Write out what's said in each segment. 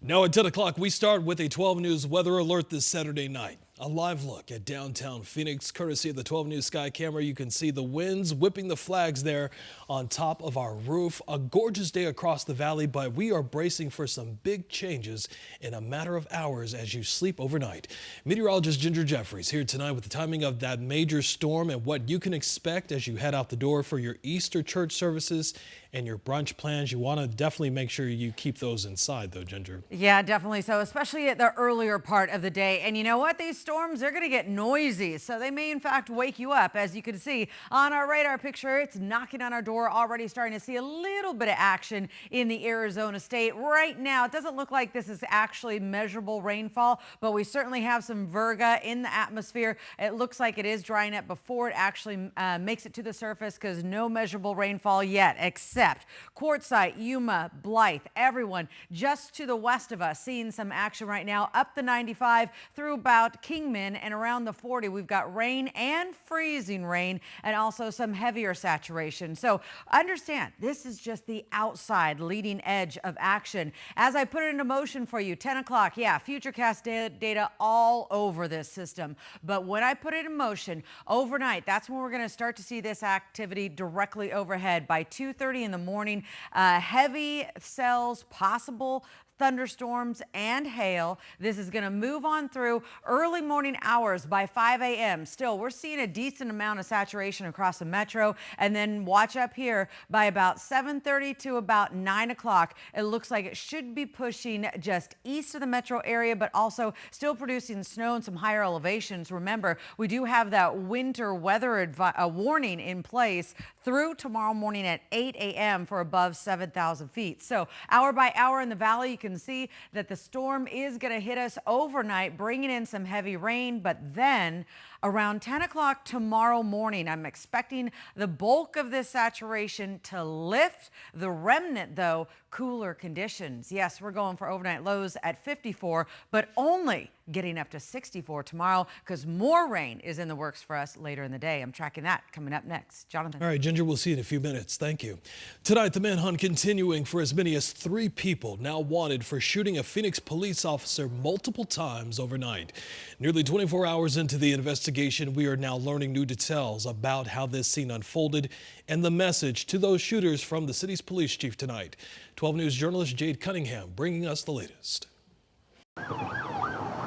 Now at 10 o'clock, we start with a 12 News weather alert this Saturday night. A live look at downtown Phoenix, courtesy of the 12 News Sky Camera. You can see the winds whipping the flags there on top of our roof. A gorgeous day across the valley, but we are bracing for some big changes in a matter of hours as you sleep overnight. Meteorologist Ginger Jeffries here tonight with the timing of that major storm and what you can expect as you head out the door for your Easter church services and your brunch plans. You want to definitely make sure you keep those inside, though, Ginger. Yeah, definitely so, especially at the earlier part of the day. And you know what? These storms, they're going to get noisy, so they may in fact wake you up. As you can see on our radar picture, it's knocking on our door, already starting to see a little bit of action in the Arizona state. Right now, it doesn't look like this is actually measurable rainfall, but we certainly have some virga in the atmosphere. It looks like it is drying up before it actually makes it to the surface, because no measurable rainfall yet, except Quartzsite, Yuma, Blythe, everyone just to the west of us seeing some action right now, up the 95 through about Kingman and around the 40. We've got rain and freezing rain and also some heavier saturation. So understand, this is just the outside leading edge of action. As I put it into motion for you, 10 o'clock, yeah, Futurecast data all over this system. But when I put it in motion overnight, that's when we're going to start to see this activity directly overhead. By 2:30 in the morning, heavy cells, possible thunderstorms and hail. This is going to move on through early morning hours by 5 a.m. Still, we're seeing a decent amount of saturation across the metro. And then watch up here by about 7:30 to about 9 o'clock. It looks like it should be pushing just east of the metro area, but also still producing snow and some higher elevations. Remember, we do have that winter weather warning in place through tomorrow morning at 8 a.m. for above 7,000 feet. So hour by hour in the valley, you can see that the storm is going to hit us overnight, bringing in some heavy rain. But then around 10 o'clock tomorrow morning, I'm expecting the bulk of this saturation to lift. The remnant, though, cooler conditions. Yes, we're going for overnight lows at 54, but only getting up to 64 tomorrow, because more rain is in the works for us later in the day. I'm tracking that coming up next. Jonathan. All right, Ginger, we'll see you in a few minutes. Thank you. Tonight, the manhunt continuing for as many as 3 people now wanted for shooting a Phoenix police officer multiple times overnight. Nearly 24 hours into the investigation, we are now learning new details about how this scene unfolded and the message to those shooters from the city's police chief tonight. 12 News journalist Jade Cunningham bringing us the latest.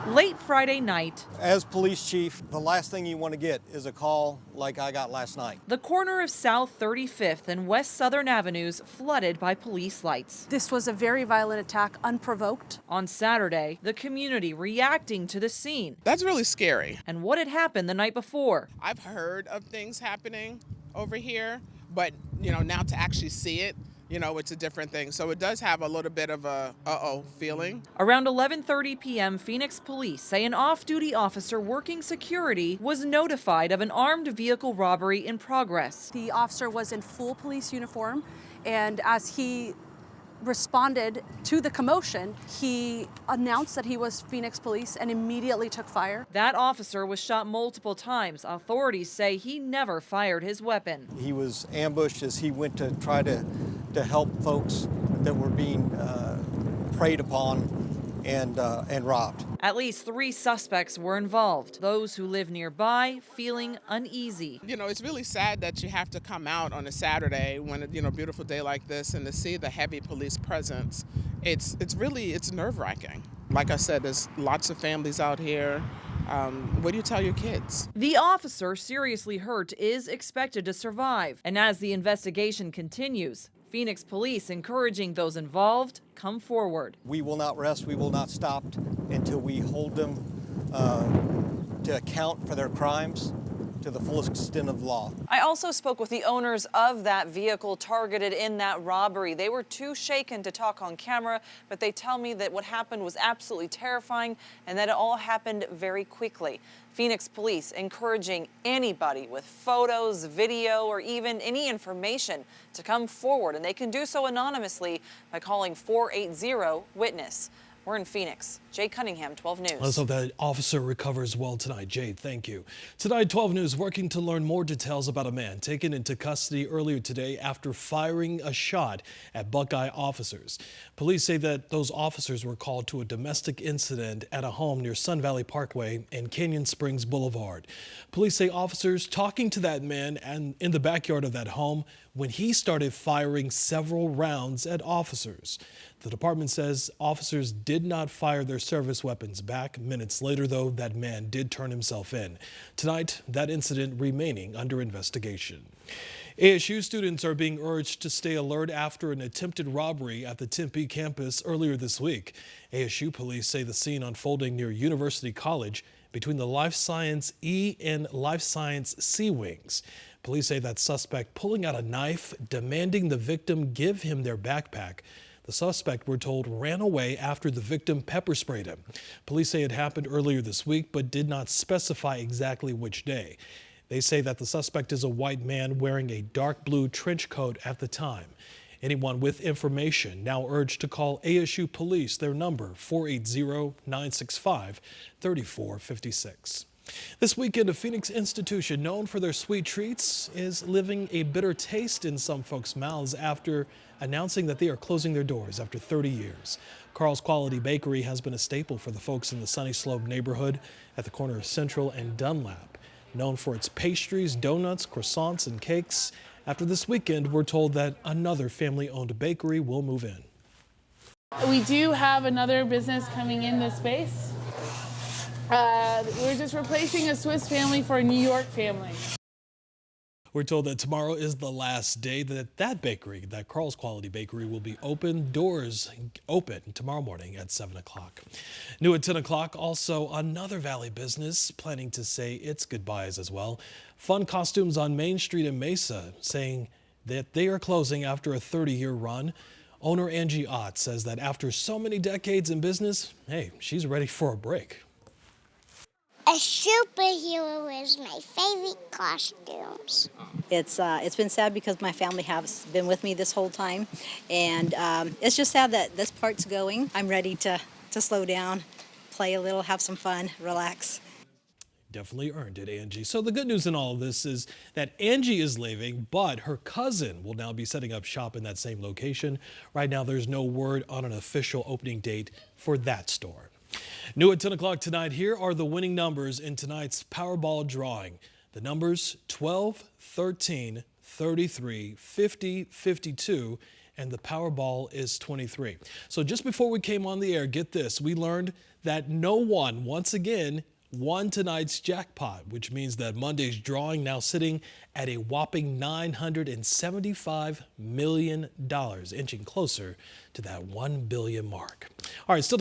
Late Friday night, as police chief, the last thing you want to get is a call like I got last night. the corner of South 35th and West Southern Avenues flooded by police lights. This was a very violent attack, unprovoked. On Saturday, the community reacting to the scene That's really scary. and what had happened the night before. I've heard of things happening over here, but now to actually see it, it's a different thing. So it does have a little bit of a uh-oh feeling. Around 11:30 p.m., Phoenix police say an off-duty officer working security was notified of an armed vehicle robbery in progress. The officer was in full police uniform, and as he responded to the commotion, he announced that he was Phoenix police and immediately took fire. That officer was shot multiple times. Authorities say he never fired his weapon. He was ambushed as he went to try to help folks that were being preyed upon and robbed. At least 3 suspects were involved. Those who live nearby feeling uneasy. It's really sad that you have to come out on a Saturday when a beautiful day like this, and to see the heavy police presence. It's nerve-wracking. Like I said, there's lots of families out here. What do you tell your kids? The officer, seriously hurt, is expected to survive. And as the investigation continues, Phoenix police encouraging those involved come forward. We will not rest, we will not stop until we hold them to account for their crimes to the fullest extent of the law. I also spoke with the owners of that vehicle targeted in that robbery. They were too shaken to talk on camera, but they tell me that what happened was absolutely terrifying and that it all happened very quickly. Phoenix police encouraging anybody with photos, video, or even any information to come forward, and they can do so anonymously by calling 480-WITNESS. We're in Phoenix. Jay Cunningham, 12 News. Let's hope that officer recovers well tonight. Jade, thank you. Tonight, 12 News working to learn more details about a man taken into custody earlier today after firing a shot at Buckeye officers. Police say that those officers were called to a domestic incident at a home near Sun Valley Parkway and Canyon Springs Boulevard. Police say officers talking to that man and in the backyard of that home when he started firing several rounds at officers. The department says officers did not fire their service weapons back. Minutes later, though, that man did turn himself in. Tonight, that incident remaining under investigation. ASU students are being urged to stay alert after an attempted robbery at the Tempe campus earlier this week. ASU police say the scene unfolding near University College between the Life Science E and Life Science C wings. Police say that suspect pulling out a knife, demanding the victim give him their backpack. The suspect, we're told, ran away after the victim pepper sprayed him. Police say it happened earlier this week, but did not specify exactly which day. They say that the suspect is a white man wearing a dark blue trench coat at the time. Anyone with information now urged to call ASU police. Their number, 480-965-3456. This weekend, a Phoenix institution known for their sweet treats is living a bitter taste in some folks' mouths after announcing that they are closing their doors after 30 years. Carl's Quality Bakery has been a staple for the folks in the Sunny Slope neighborhood at the corner of Central and Dunlap. Known for its pastries, donuts, croissants, and cakes, after this weekend, we're told that another family-owned bakery will move in. We do have another business coming in this space. We're just replacing a Swiss family for a New York family. We're told that tomorrow is the last day that bakery, that Carl's Quality Bakery, will be open. Doors open tomorrow morning at 7 o'clock. New at 10 o'clock, also another Valley business planning to say its goodbyes as well. Fun Costumes on Main Street in Mesa saying that they are closing after a 30-year run. Owner Angie Ott says that after so many decades in business, hey, she's ready for a break. A superhero is my favorite costumes. It's been sad because my family has been with me this whole time, and it's just sad that this part's going. I'm ready to slow down, play a little, have some fun, relax. Definitely earned it, Angie. So the good news in all of this is that Angie is leaving, but her cousin will now be setting up shop in that same location. Right now, there's no word on an official opening date for that store. New at 10 o'clock tonight, here are the winning numbers in tonight's Powerball drawing. The numbers 12, 13, 33, 50, 52, and the Powerball is 23. So just before we came on the air, get this, we learned that no one, once again, won tonight's jackpot, which means that Monday's drawing now sitting at a whopping $975 million, inching closer to that $1 billion mark. All right, still